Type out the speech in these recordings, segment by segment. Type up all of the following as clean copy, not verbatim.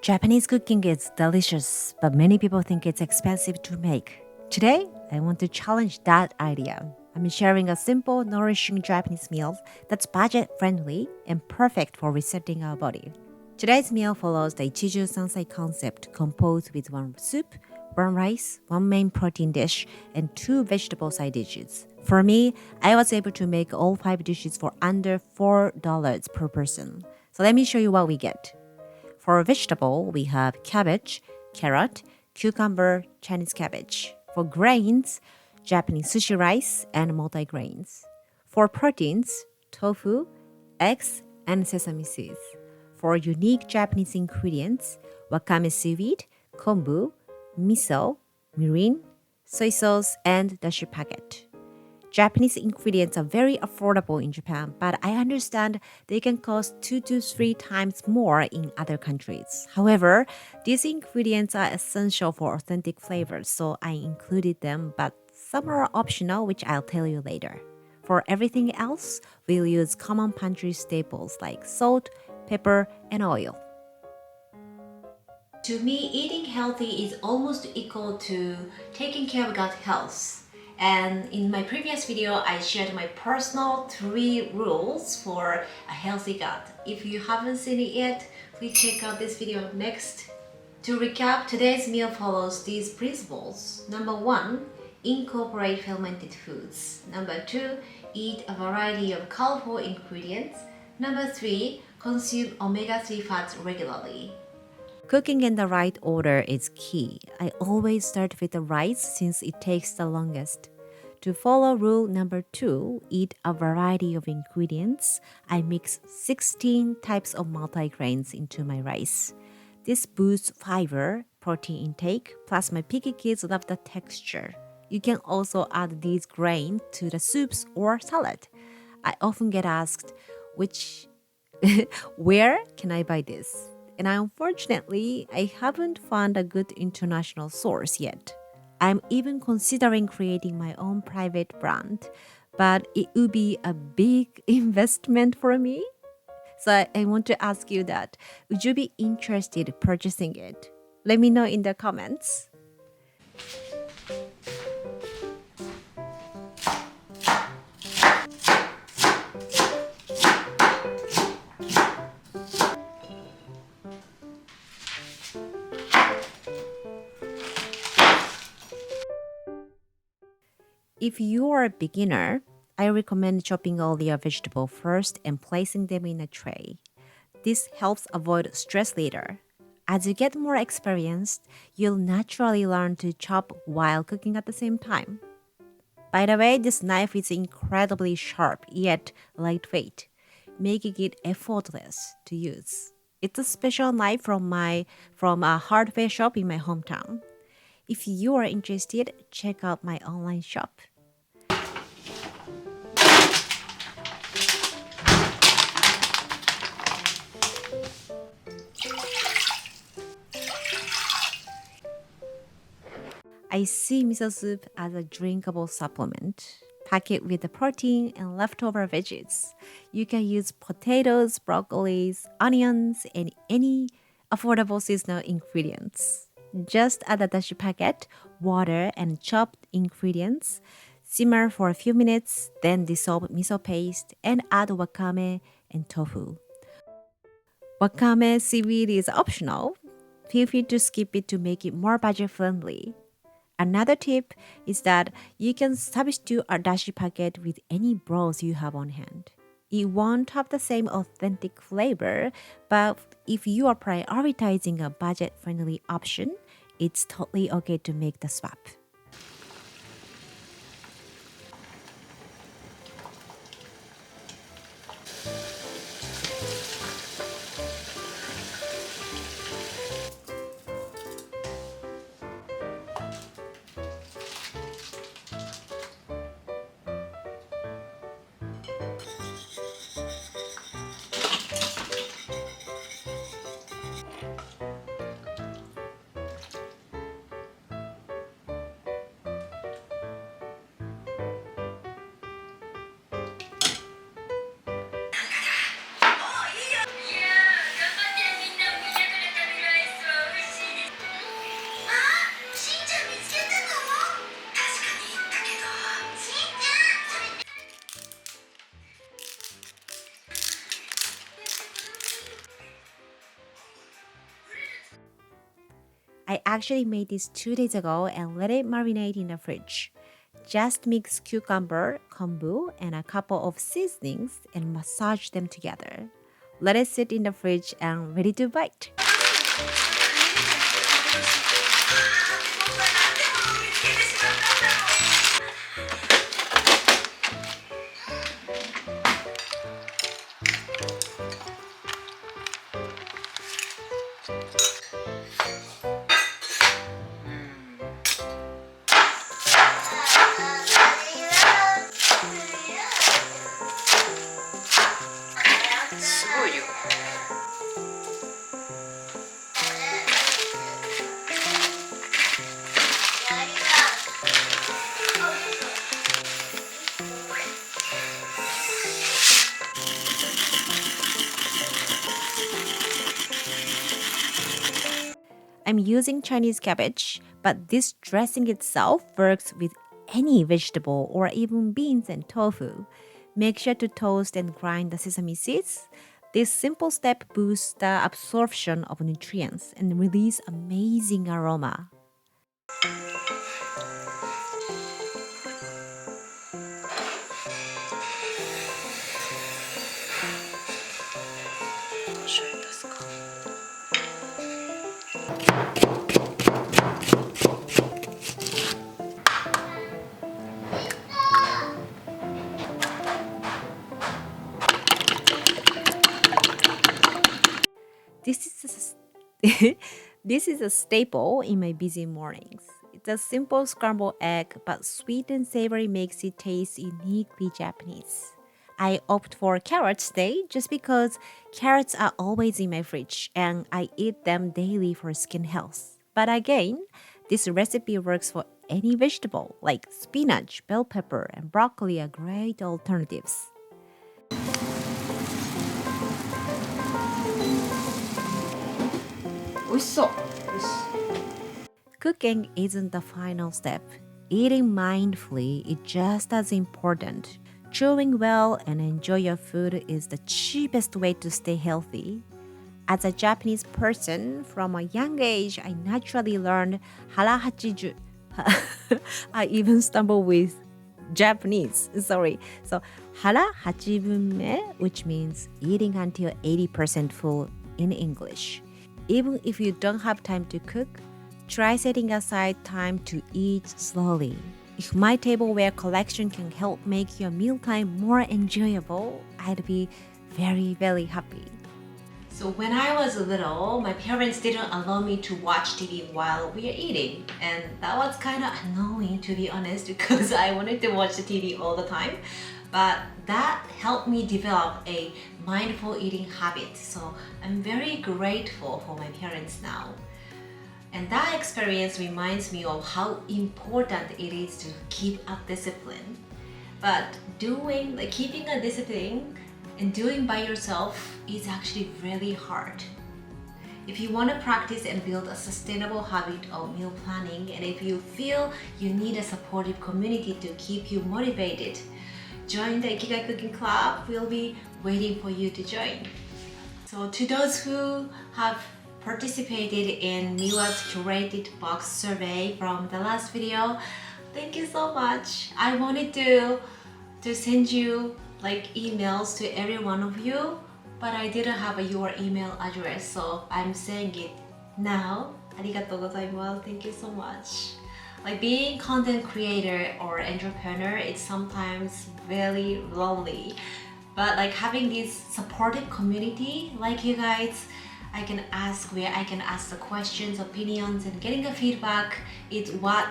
Japanese cooking is delicious, but many people think it's expensive to make. Today, I want to challenge that idea. I'm sharing a simple, nourishing Japanese meal that's budget-friendly and perfect for resetting our body. Today's meal follows the Ichiju Sansai concept, composed with one soup, one rice, one main protein dish, and two vegetable side dishes. For me, I was able to make all 5 dishes for under $4 per person. So let me show you what we get. For vegetable, we have cabbage, carrot, cucumber, Chinese cabbage. For grains, Japanese sushi rice and multigrains. For proteins, tofu, eggs, and sesame seeds. For unique Japanese ingredients, wakame seaweed, kombu, miso, mirin, soy sauce, and dashi packet. Japanese ingredients are very affordable in Japan, but I understand they can cost 2 to 3 times more in other countries. However, these ingredients are essential for authentic flavors, so I included them, but some are optional, which I'll tell you later. For everything else, we'll use common pantry staples like salt, pepper, and oil. To me, eating healthy is almost equal to taking care of gut health. And in my previous video, I shared my personal 3 rules for a healthy gut. If you haven't seen it yet, please check out this video next. To recap, today's meal follows these principles. Number 1, incorporate fermented foods. Number 2, eat a variety of colorful ingredients. Number 3, consume omega-3 fats regularly. Cooking in the right order is key. I always start with the rice since it takes the longest. To follow rule number 2, eat a variety of ingredients. I mix 16 types of multigrains into my rice. This boosts fiber, protein intake, plus my picky kids love the texture. You can also add these grains to the soups or salad. I often get asked, where can I buy this? And unfortunately, I haven't found a good international source yet. I'm even considering creating my own private brand, but it would be a big investment for me. So I want to ask you that. Would you be interested in purchasing it? Let me know in the comments. If you are a beginner, I recommend chopping all your vegetables first and placing them in a tray. This helps avoid stress later. As you get more experienced, you'll naturally learn to chop while cooking at the same time. By the way, this knife is incredibly sharp yet lightweight, making it effortless to use. It's a special knife from a hardware shop in my hometown. If you are interested, check out my online shop. I see miso soup as a drinkable supplement. Pack it with the protein and leftover veggies. You can use potatoes, broccolis, onions, and any affordable seasonal ingredients. Just add a dashi packet, water, and chopped ingredients. Simmer for a few minutes, then dissolve miso paste and add wakame and tofu. Wakame seaweed is optional. Feel free to skip it to make it more budget-friendly. Another tip is that you can substitute a dashi packet with any broth you have on hand. It won't have the same authentic flavor, but if you are prioritizing a budget-friendly option, it's totally okay to make the swap. I actually made this 2 days ago and let it marinate in the fridge. Just mix cucumber, kombu, and a couple of seasonings and massage them together. Let it sit in the fridge and ready to bite. I'm using Chinese cabbage, but this dressing itself works with any vegetable or even beans and tofu. Make sure to toast and grind the sesame seeds. This simple step boosts the absorption of nutrients and release amazing aroma. This is a, this is a staple in my busy mornings. It's a simple scrambled egg, but sweet and savory makes it taste uniquely Japanese. I opt for carrots today just because carrots are always in my fridge and I eat them daily for skin health. But again, this recipe works for any vegetable like spinach, bell pepper, and broccoli are great alternatives. Cooking isn't the final step. Eating mindfully is just as important. Chewing well and enjoy your food is the cheapest way to stay healthy. As a Japanese person, from a young age, I naturally learned hara-hachiju. I even stumble with Japanese. Sorry. So hara-hachibunme, which means eating until 80% full in English. Even if you don't have time to cook, try setting aside time to eat slowly. If my tableware collection can help make your mealtime more enjoyable, I'd be very, very happy. So when I was little, my parents didn't allow me to watch TV while we are eating. And that was kind of annoying, to be honest, because I wanted to watch the TV all the time. But that helped me develop a mindful eating habit. So I'm very grateful for my parents now. And that experience reminds me of how important it is to keep up discipline. But keeping a discipline and doing by yourself is actually really hard. If you want to practice and build a sustainable habit of meal planning, and if you feel you need a supportive community to keep you motivated, join the Ikigai Cooking Club. We'll be waiting for you to join. So to those who have participated in Miwa's curated box survey from the last video, thank you so much. I wanted to send you emails to every one of you, but I didn't have your email address, so I'm saying it now. Arigatou gozaimasu. Thank you so much. Being content creator or entrepreneur, it's sometimes very lonely, but having this supportive community like you guys, I can ask the questions, opinions, and getting a feedback is what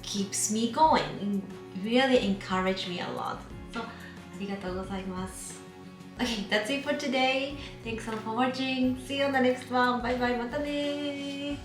keeps me going. It really encouraged me a lot. So, arigatou gozaimasu. Okay, that's it for today. Thanks all for watching. See you on the next one. Bye bye. Mata ne.